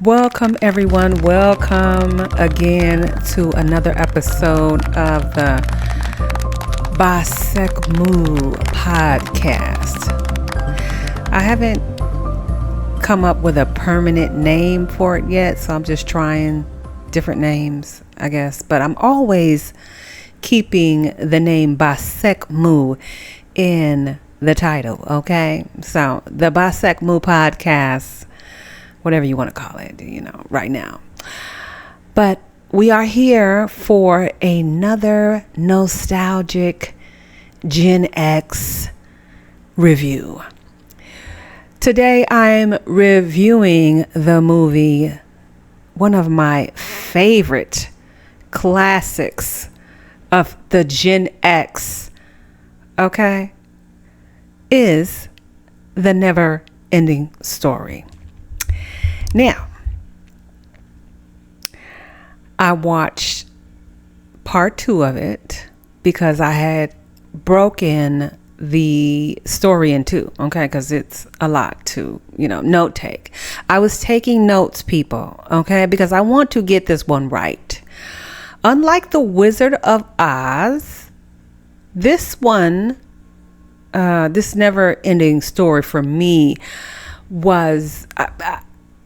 Welcome, everyone. Welcome again to another episode of the Pt1 podcast. I haven't come up with a permanent name for it yet, so I'm just trying different names, I guess. But I'm always keeping the name Pt1 in the title, okay? So the Pt1 podcast, whatever you want to call it, right now. But we are here for another nostalgic Gen X review. Today I'm reviewing the movie, one of my favorite classics of the Gen X, okay, is The Never Ending Story. Now, I watched part 2 of it because I had broken the story in two, okay, because it's a lot to, note take. I was taking notes, people, okay, because I want to get this one right. Unlike The Wizard of Oz, this one, this never ending story for me was,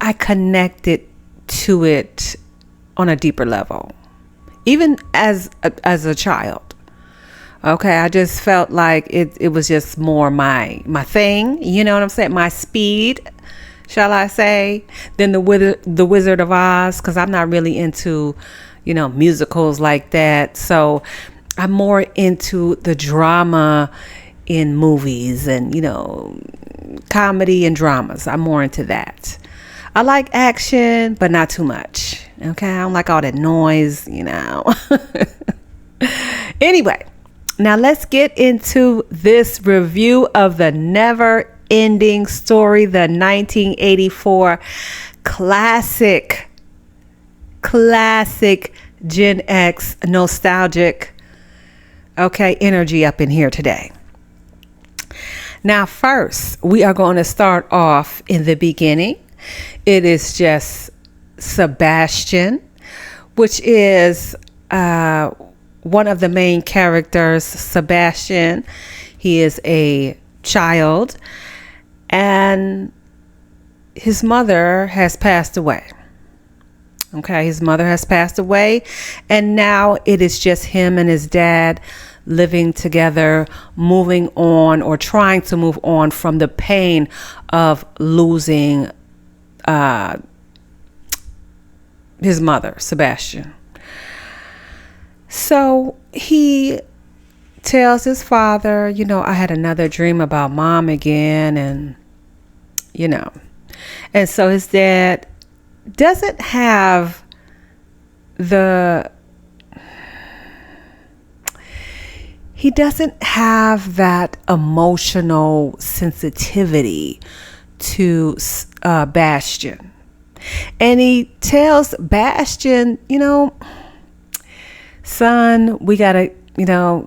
I connected to it on a deeper level, even as a child. Okay, I just felt like it was just more my thing. You know what I'm saying? My speed, shall I say, than the Wizard of Oz, because I'm not really into, musicals like that. So I'm more into the drama in movies and comedy and dramas. I'm more into that. I like action, but not too much. Okay, I don't like all that noise, Anyway, now let's get into this review of The Never Ending Story, the 1984 classic Gen X nostalgic, energy up in here today. Now, first, we are going to start off in the beginning. It is just Sebastian, which is one of the main characters. Sebastian, he is a child, and his mother has passed away. Okay, his mother has passed away, and now it is just him and his dad living together, moving on or trying to move on from the pain of losing his mother, Sebastian. So he tells his father, I had another dream about mom again, and and so his dad doesn't have that emotional sensitivity to Bastian. And he tells Bastian, son, we got to,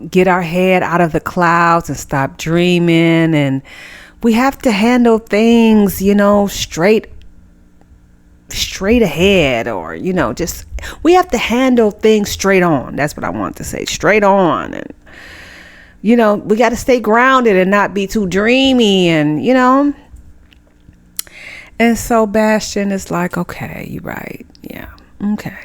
get our head out of the clouds and stop dreaming. And we have to handle things, straight ahead, or, just, we have to handle things straight on. That's what I want to say, straight on. And, we got to stay grounded and not be too dreamy and, And so Bastian is like, okay, you're right. Yeah. Okay.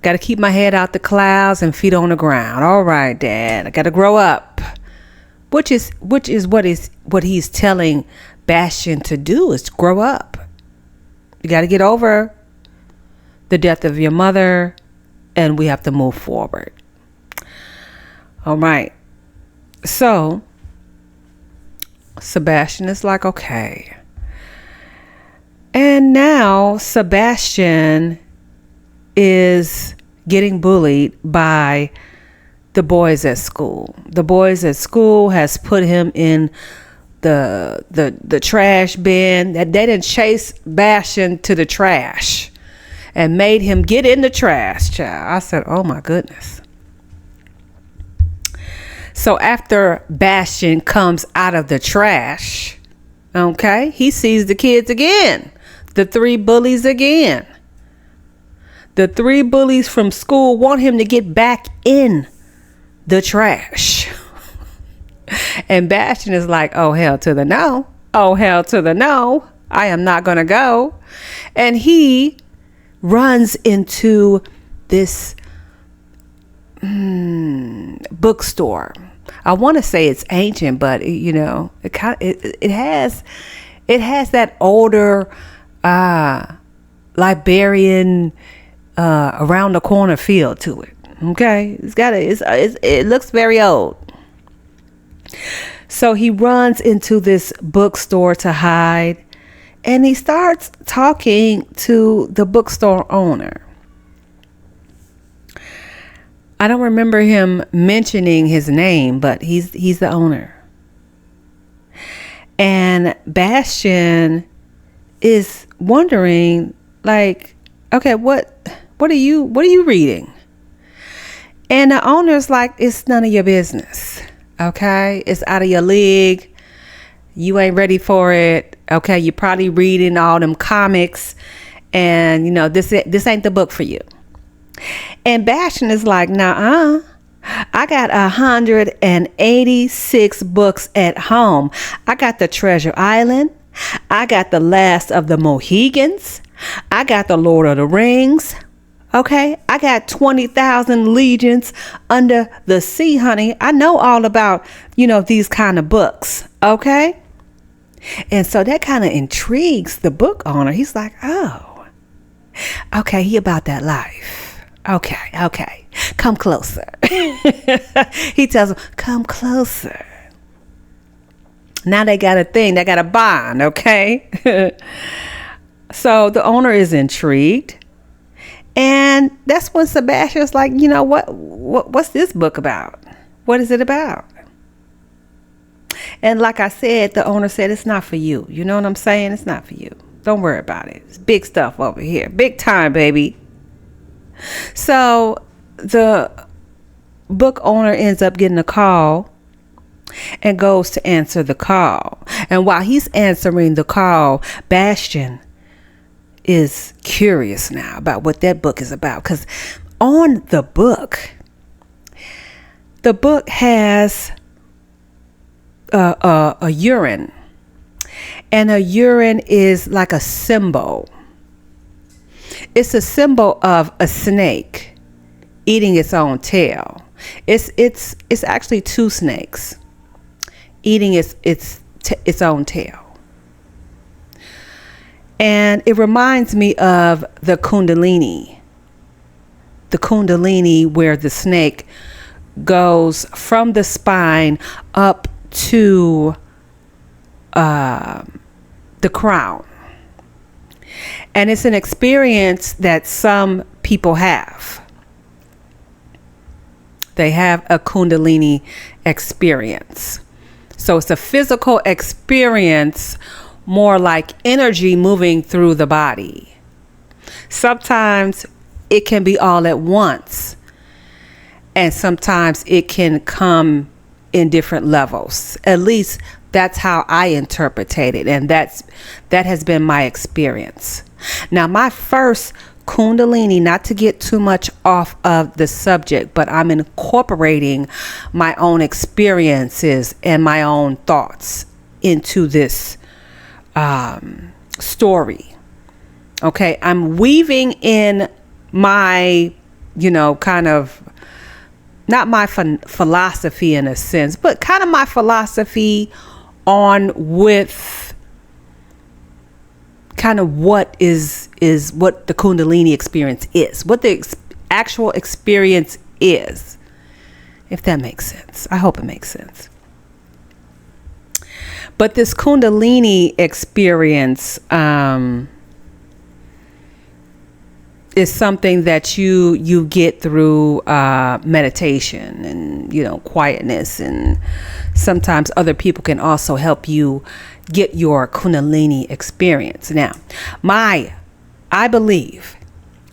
Got to keep my head out the clouds and feet on the ground. All right, Dad. I got to grow up. Which is what he's telling Bastian to do, is to grow up. You got to get over the death of your mother, and we have to move forward. All right. So Sebastian is like, okay. And now Sebastian is getting bullied by the boys at school. The boys at school has put him in the trash bin. That they didn't chase Bastian to the trash and made him get in the trash, child. I said, oh my goodness. So after Bastian comes out of the trash, okay, he sees the kids again. The three bullies again. The three bullies from school want him to get back in the trash. And Bastion is like, oh, hell to the no. Oh, hell to the no. I am not going to go. And he runs into this bookstore. I want to say it's ancient, but it has that older librarian around the corner feel to it. Okay, it looks very old. So he runs into this bookstore to hide, and he starts talking to the bookstore owner. I don't remember him mentioning his name, but he's the owner. And Bastion is wondering, like, okay, what are you reading? And the owner's like, it's none of your business. Okay, it's out of your league. You ain't ready for it. Okay, you're probably reading all them comics, and this ain't the book for you. And Bastion is like, nah, I got 186 books at home. I got the Treasure Island. I got the Last of the Mohegans. I got the Lord of the Rings. Okay, I got 20,000 Legions Under the Sea, honey. I know all about, these kind of books. Okay. And so that kind of intrigues the book owner. He's like, oh, okay, he about that life. Okay. Come closer. He tells him, come closer. Now they got a thing. They got a bond. Okay. So the owner is intrigued. And that's when Sebastian's like, what's this book about? What is it about? And like I said, the owner said, it's not for you. You know what I'm saying? It's not for you. Don't worry about it. It's big stuff over here. Big time, baby. So the book owner ends up getting a call and goes to answer the call. And while he's answering the call, Bastion is curious now about what that book is about, because on the book has a urine, and a urine is like a symbol. It's a symbol of a snake eating its own tail. It's actually two snakes eating its own tail. And it reminds me of the Kundalini. The Kundalini, where the snake goes from the spine up to the crown. And it's an experience that some people have. They have a Kundalini experience. So it's a physical experience, more like energy moving through the body. Sometimes it can be all at once, and sometimes it can come in different levels. At least that's how I interpret it, and that has been my experience. Now, my first Kundalini, not to get too much off of the subject, but I'm incorporating my own experiences and my own thoughts into this story. Okay, I'm weaving in my, kind of, not my philosophy in a sense, but kind of my philosophy on with kind of what is what the Kundalini experience is, what the actual experience is, if that makes sense. I hope it makes sense. But this Kundalini experience is something that you get through meditation and quietness, and sometimes other people can also help you get your Kundalini experience. Now, I believe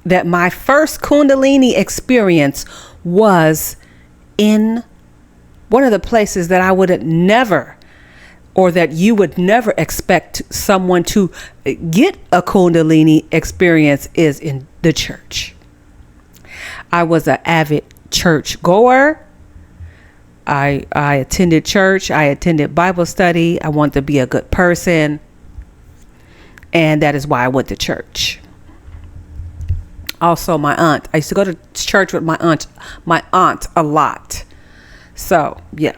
that my first Kundalini experience was in one of the places that I would have never or that you would never expect someone to get a Kundalini experience is in the church. I was an avid church goer. I attended church. I attended Bible study. I wanted to be a good person. And that is why I went to church. Also, my aunt. I used to go to church with my aunt a lot. So, yeah.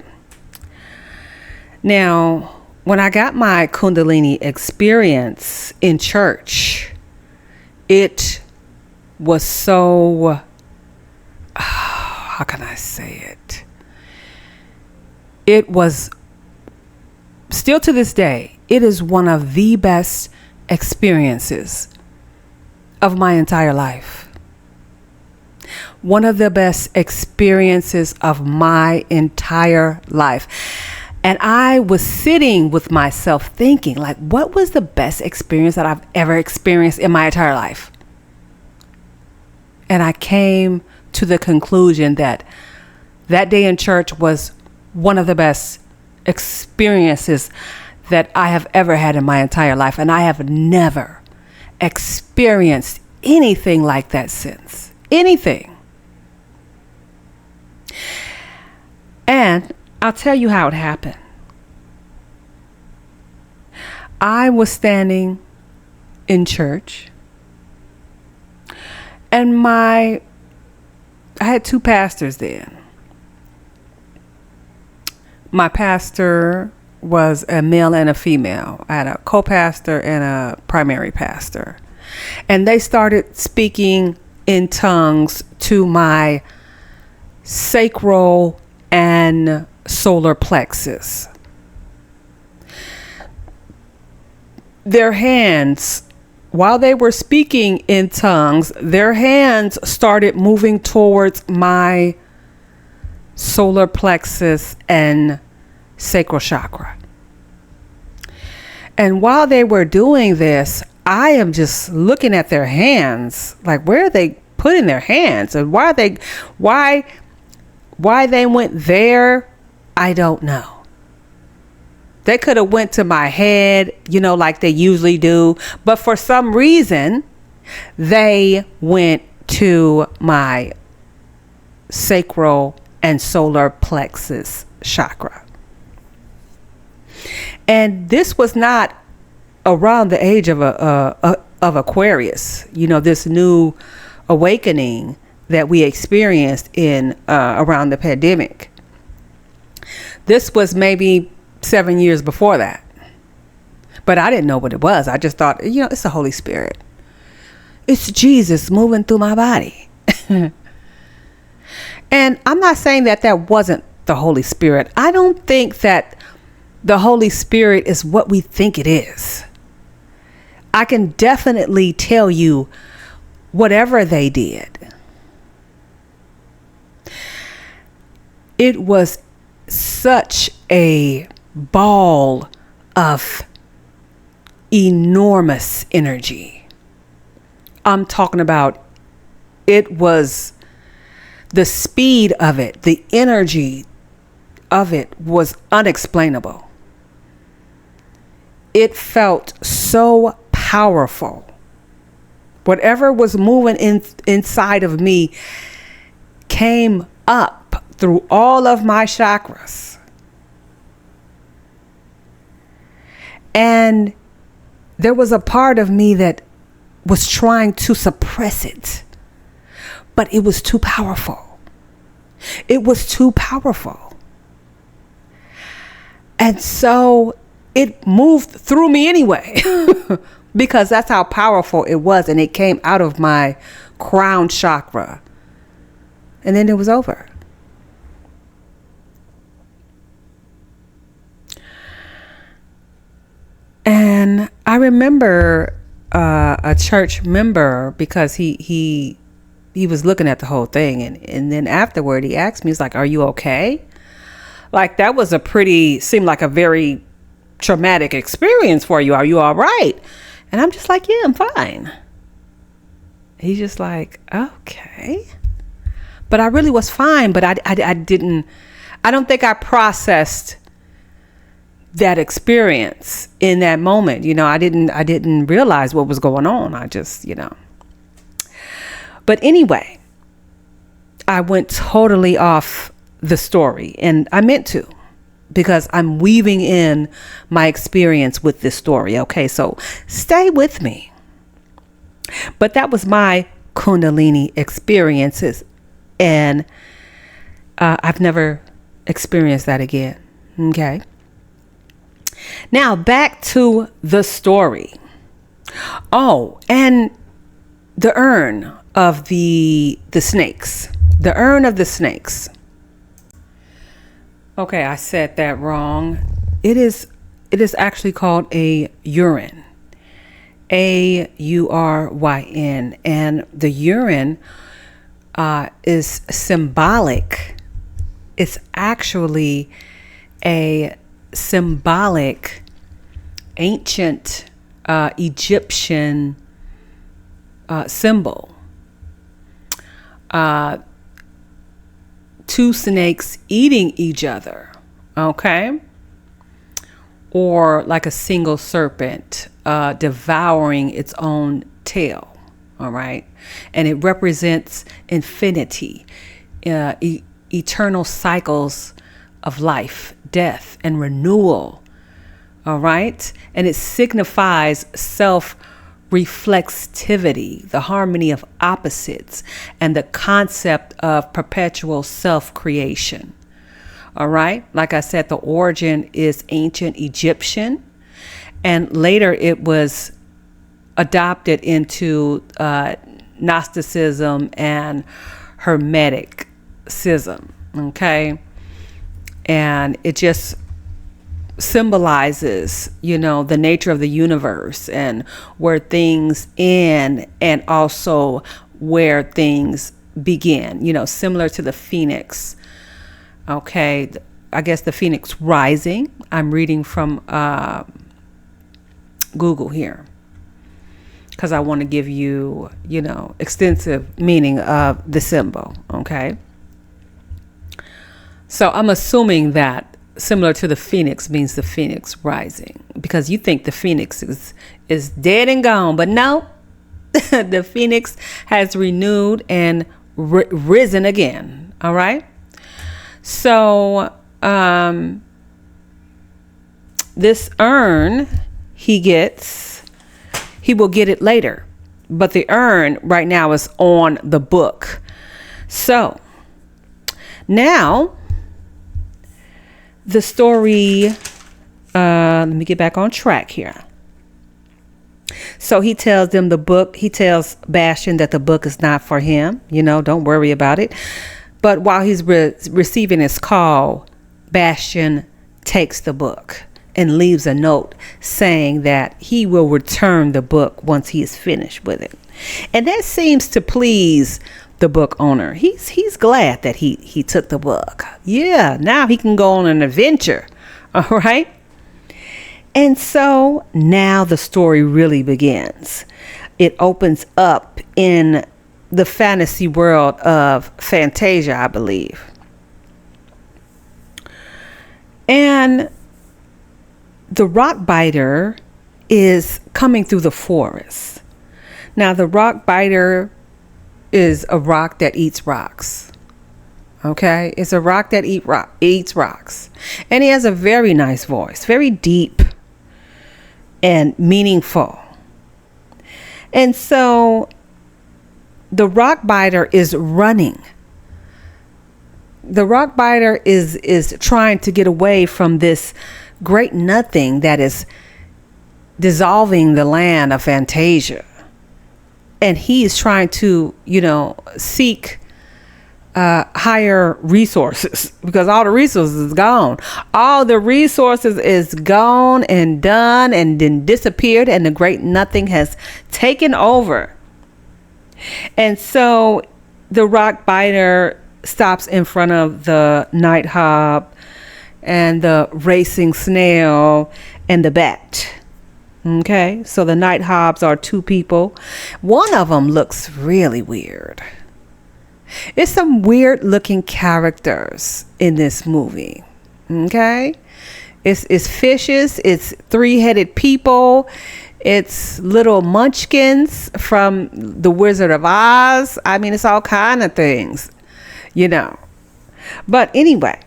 Now, when I got my Kundalini experience in church, it was so, how can I say it? It was, still to this day, it is one of the best experiences of my entire life. One of the best experiences of my entire life. And I was sitting with myself thinking, like, what was the best experience that I've ever experienced in my entire life? And I came to the conclusion that that day in church was one of the best experiences that I have ever had in my entire life. And I have never experienced anything like that since. Anything. And I'll tell you how it happened. I was standing in church, and I had two pastors then. My pastor was a male and a female. I had a co-pastor and a primary pastor. And they started speaking in tongues to my sacral and solar plexus. Their hands, while they were speaking in tongues, their hands started moving towards my solar plexus and sacral chakra. And while they were doing this, I am just looking at their hands, like, where are they putting their hands, and why they went there, I don't know. They could have went to my head, like they usually do, but for some reason they went to my sacral and solar plexus chakra. And this was not around the age of Aquarius, this new awakening that we experienced in around the pandemic. This was maybe 7 years before that. But I didn't know what it was. I just thought, it's the Holy Spirit. It's Jesus moving through my body. And I'm not saying that wasn't the Holy Spirit. I don't think that the Holy Spirit is what we think it is. I can definitely tell you whatever they did, it was such a ball of enormous energy. I'm talking about, it was the speed of it, the energy of it was unexplainable. It felt so powerful. Whatever was moving inside of me came up through all of my chakras. And there was a part of me that was trying to suppress it, but it was too powerful. It was too powerful. And so it moved through me anyway, because that's how powerful it was. And it came out of my crown chakra. And then it was over. And I remember a church member, because he was looking at the whole thing. And then afterward, he asked me, he's like, "Are you okay?" Like, that was seemed like a very traumatic experience for you. Are you all right? And I'm just like, yeah, I'm fine. He's just like, okay. But I really was fine. But I don't think I processed that experience in that moment. I didn't realize what was going on. I just, But anyway, I went totally off the story, and I meant to, because I'm weaving in my experience with this story. Okay, so stay with me. But that was my Kundalini experiences, and I've never experienced that again. Okay. Now back to the story. Oh, and the urn of the snakes. The urn of the snakes. Okay, I said that wrong. It is actually called a urine. AURYN. And the urine is symbolic. It's actually a symbolic ancient Egyptian symbol. Two snakes eating each other, okay? Or like a single serpent devouring its own tail, all right? And it represents infinity, eternal cycles of life, death, and renewal, all right? And it signifies self-reflexivity, the harmony of opposites, and the concept of perpetual self-creation, all right? Like I said, the origin is ancient Egyptian, and later it was adopted into Gnosticism and Hermeticism, okay? And it just symbolizes, the nature of the universe and where things end and also where things begin, similar to the phoenix. Okay, I guess the phoenix rising. I'm reading from Google here because I want to give you, extensive meaning of the symbol. Okay. So I'm assuming that similar to the phoenix means the phoenix rising, because you think the phoenix is dead and gone, but no, the phoenix has renewed and risen again. All right. So this urn he will get it later, but the urn right now is on the book. So now the story, let me get back on track here. So he tells Bastian that the book is not for him. Don't worry about it. But while he's receiving his call, Bastian takes the book and leaves a note saying that he will return the book once he is finished with it. And that seems to please the book owner. He's glad that he took the book. Yeah, now he can go on an adventure. All right. And so now the story really begins. It opens up in the fantasy world of Fantasia, I believe. And the rock biter is coming through the forest. Now the rock biter is a rock that eats rocks. Okay, it's a rock that eats rocks. And he has a very nice voice, very deep and meaningful. And so the rock biter is running. The rock biter is trying to get away from this great nothing that is dissolving the land of Fantasia. And he is trying to, seek higher resources, because all the resources is gone. All the resources is gone and done and then disappeared, and the great nothing has taken over. And so the rock biter stops in front of the night hop and the racing snail and the bat. Okay, so the night hobs are two people. One of them looks really weird. It's some weird looking characters in this movie. Okay, It's fishes, it's three-headed people, it's little munchkins from the Wizard of Oz. I mean, it's all kind of things, you know. But anyway,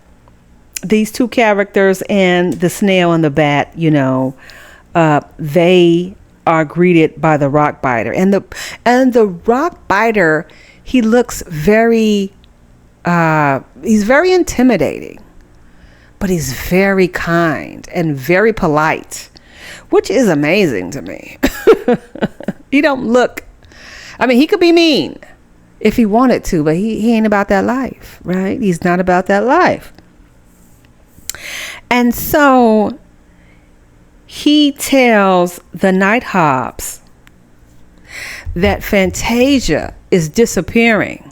these two characters and the snail and the bat, you know, they are greeted by the rock biter, and the rock biter, he looks very he's very intimidating, but he's very kind and very polite, which is amazing to me. He don't look, I mean, he could be mean if he wanted to, but he ain't about that life, right? He's not about that life. And so he tells the Nighthawks that Fantasia is disappearing.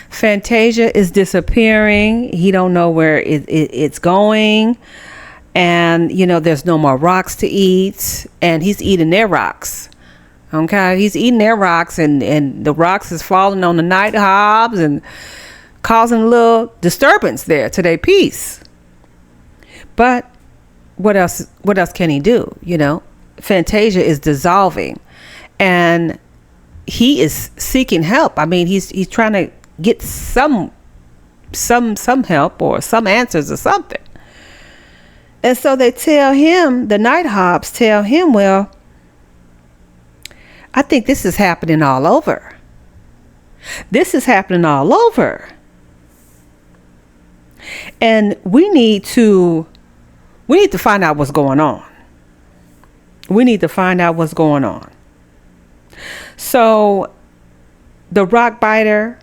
Fantasia is disappearing. He don't know where it's going. And, you know, there's no more rocks to eat. And he's eating their rocks. Okay? He's eating their rocks. And the rocks is falling on the Nighthawks and causing a little disturbance there to their peace. But what else can he do? You know, Fantasia is dissolving. And he is seeking help. I mean, he's trying to get some help or some answers or something. And so they tell him, the Nighthawks tell him, well, I think this is happening all over. This is happening all over. And we need to find out what's going on. We need to find out what's going on. So the rock biter,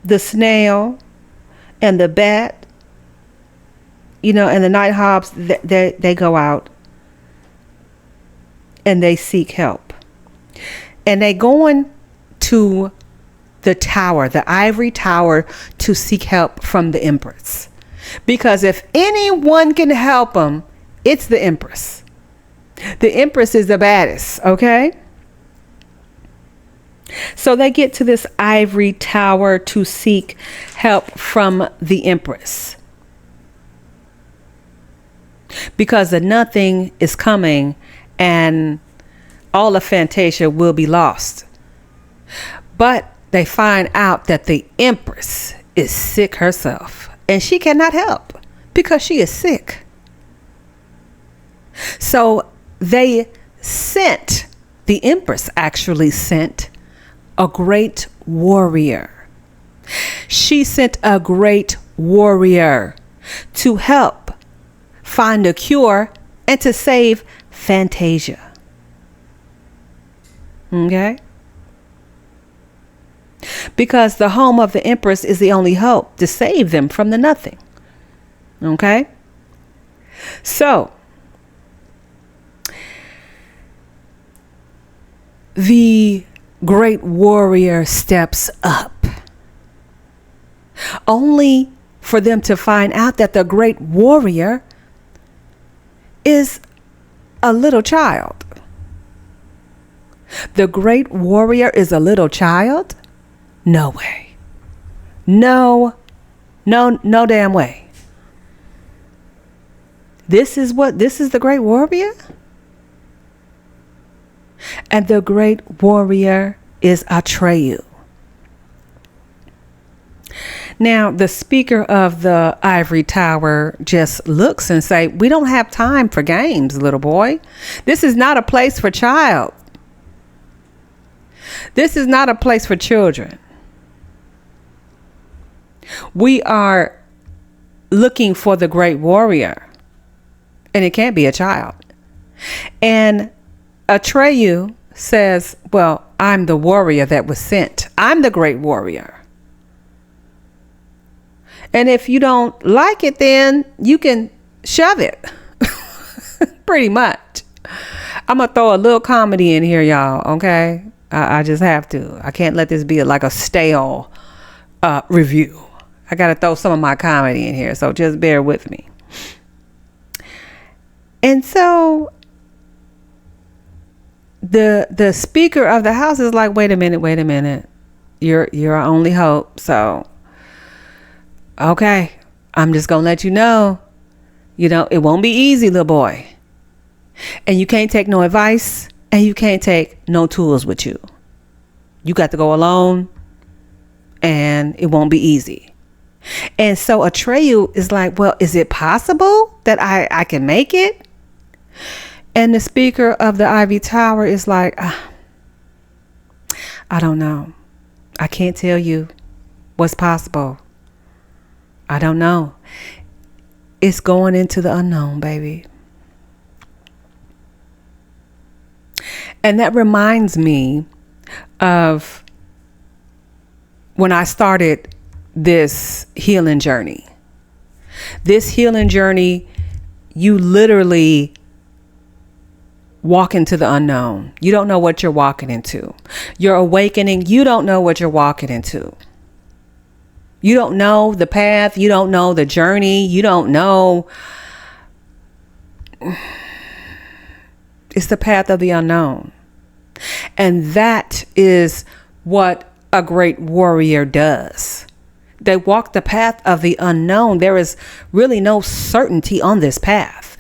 the snail, and the bat, you know, and the Nighthawks, they go out and they seek help. And they going to the tower, the ivory tower, to seek help from the Empress. Because if anyone can help them, it's the Empress. The Empress is the baddest, okay? So they get to this ivory tower to seek help from the Empress. Because the nothing is coming and all of Fantasia will be lost. But they find out that the Empress is sick herself and she cannot help because she is sick. So the Empress actually sent a great warrior. She sent a great warrior to help find a cure and to save Fantasia. Okay? Because the home of the Empress is the only hope to save them from the nothing. Okay? So, the great warrior steps up, only for them to find out that the great warrior is a little child. The great warrior is a little child? No way. No damn way. This is the great warrior? And the great warrior is Atreyu. Now, the speaker of the ivory tower just looks and say, we don't have time for games, little boy. This is not a place for child. This is not a place for children. We are looking for the great warrior, and it can't be a child. And Atreyu says, well, I'm the warrior that was sent. I'm the great warrior. And if you don't like it, then you can shove it. Pretty much. I'm going to throw a little comedy in here, y'all. Okay. I just have to. I can't let this be like a stale review. I got to throw some of my comedy in here. So just bear with me. And so the speaker of the house is like, wait a minute. You're our only hope. So, okay, I'm just going to let you know You know, it won't be easy, little boy. And you can't take no advice, and you can't take no tools with you. You got to go alone, and it won't be easy. And so Atreyu is like, well, is it possible that I can make it? And the speaker of the Ivy Tower is like, I don't know. I can't tell you what's possible. I don't know. It's going into the unknown, baby. And that reminds me of when I started this healing journey. This healing journey, you literally walk into the unknown. You don't know what you're walking into. Your awakening, you don't know what you're walking into. You don't know the path. You don't know the journey. You don't know. It's the path of the unknown. And that is what a great warrior does. They walk the path of the unknown. There is really no certainty on this path.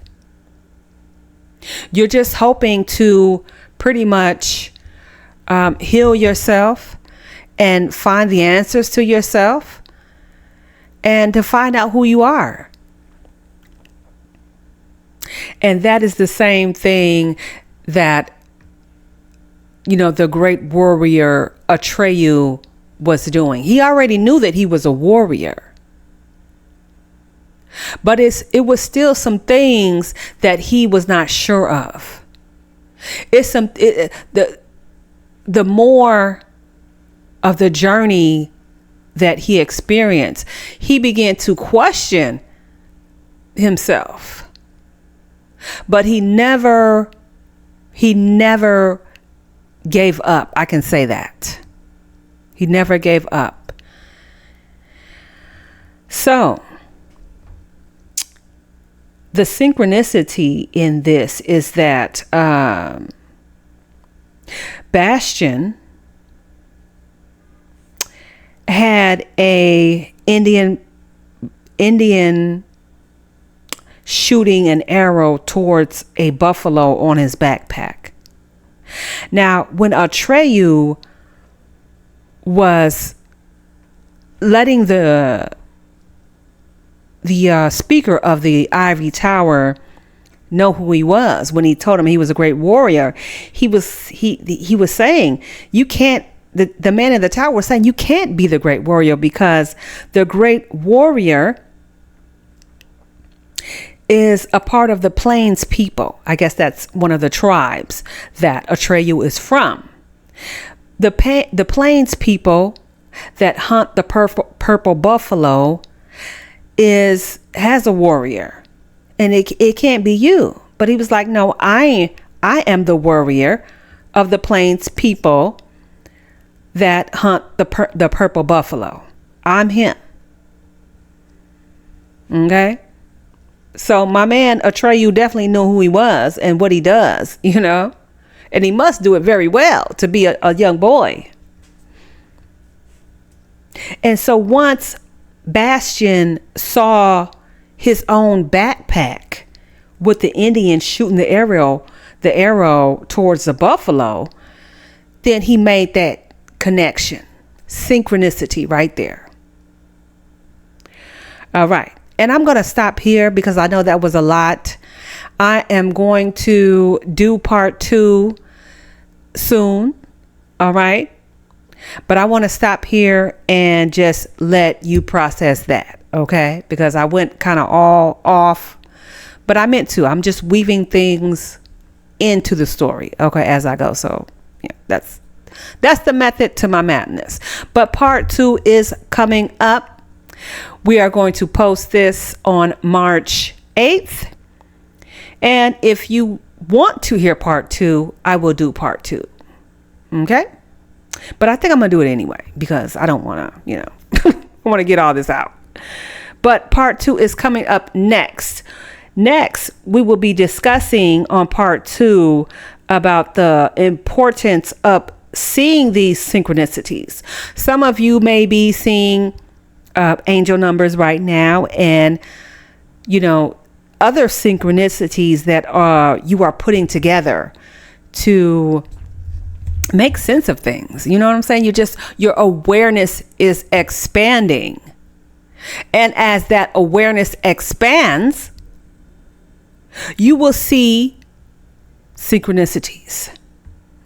You're just hoping to pretty much heal yourself and find the answers to yourself and to find out who you are. And that is the same thing that, you know, the great warrior Atreyu was doing. He already knew that he was a warrior. But it was still some things that he was not sure of. The more of the journey that he experienced, he began to question himself. But he never gave up. I can say that. He never gave up. So, the synchronicity in this is that Bastian had a Indian shooting an arrow towards a buffalo on his backpack. Now, when Atreyu was letting the speaker of the Ivory Tower know who he was, when he told him he was a great warrior, he was saying, you can't. The man in the tower was saying, you can't be the great warrior because the great warrior is a part of the Plains people. I guess that's one of the tribes that Atreyu is from. The Plains people that hunt the purple buffalo has a warrior, and it can't be you. But he was like, no, I am the warrior of the Plains people that hunt the purple buffalo. I'm him. Okay. So my man Atreyu definitely knew who he was and what he does, you know, and he must do it very well to be a young boy. And so once Bastian saw his own backpack with the Indian shooting the arrow towards the buffalo, then he made that connection, synchronicity right there. All right. And I'm going to stop here because I know that was a lot. I am going to do part 2 soon. All right. But I want to stop here and just let you process that. Okay. Because I went kind of all off, but I meant to. I'm just weaving things into the story. Okay. As I go. So yeah, that's the method to my madness. But part 2 is coming up. We are going to post this on March 8th. And if you want to hear part 2, I will do part 2. Okay? But I think I'm going to do it anyway because I don't want to, I want to get all this out. But part 2 is coming up next. Next, we will be discussing on part 2 about the importance of seeing these synchronicities. Some of you may be seeing angel numbers right now, and other synchronicities that you are putting together to make sense of things. You know what I'm saying? Your awareness is expanding. And as that awareness expands, you will see synchronicities.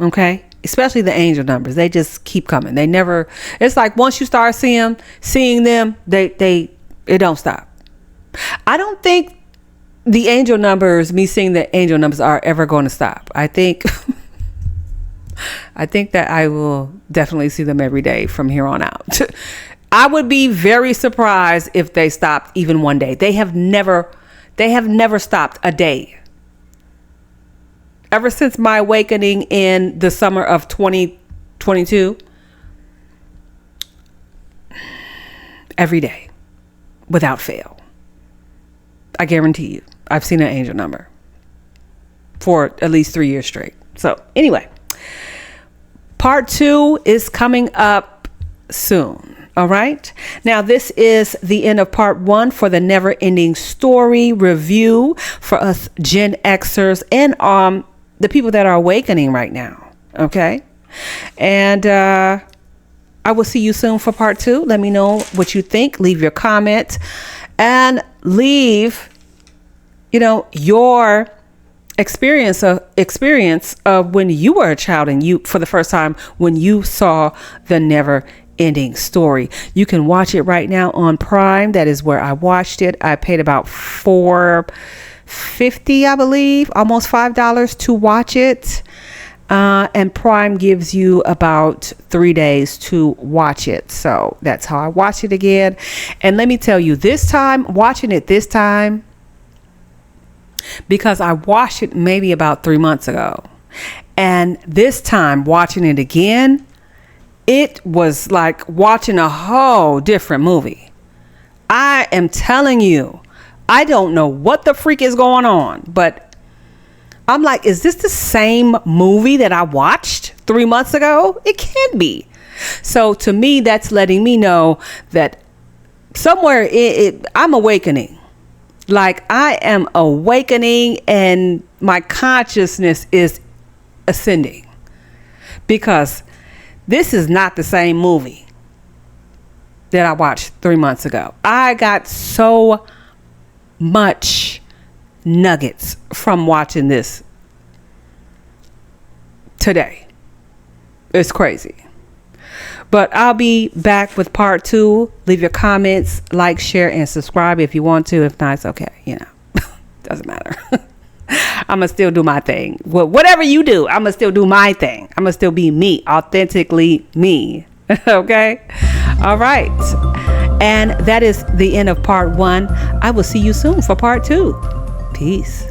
Okay? Especially the angel numbers. They just keep coming. They never, it's like once you start seeing them, it don't stop. I don't think the angel numbers, me seeing the angel numbers, are ever going to stop. I think that I will definitely see them every day from here on out. I would be very surprised if they stopped even one day. They have never stopped a day. Ever since my awakening in the summer of 2022, every day, without fail. I guarantee you, I've seen an angel number for at least 3 years straight. So anyway, part 2 is coming up soon. All right. Now, this is the end of part 1 for the Never Ending Story review for us Gen Xers and the people that are awakening right now. Okay. And I will see you soon for part 2. Let me know what you think. Leave your comment and leave, your experience of when you were a child and you, for the first time, when you saw the Never Ending Story. You can watch it right now on Prime. That is where I watched it. I paid about $4.50, I believe, almost $5 to watch it. And Prime gives you about 3 days to watch it. So that's how I watched it again. And let me tell you, watching it this time, because I watched it maybe about 3 months ago. And this time watching it again, it was like watching a whole different movie. I am telling you, I don't know what the freak is going on, but I'm like, is this the same movie that I watched 3 months ago? It can't be. So to me, that's letting me know that somewhere I'm awakening. Like I am awakening and my consciousness is ascending, because this is not the same movie that I watched 3 months ago. I got so much nuggets from watching this today. It's crazy. But I'll be back with part 2. Leave your comments, like, share, and subscribe if you want to. If not, it's okay. Doesn't matter. I'm going to still do my thing. Whatever you do, I'm going to still do my thing. I'm going to still be me, authentically me. Okay? All right. And that is the end of part 1. I will see you soon for part 2. Peace.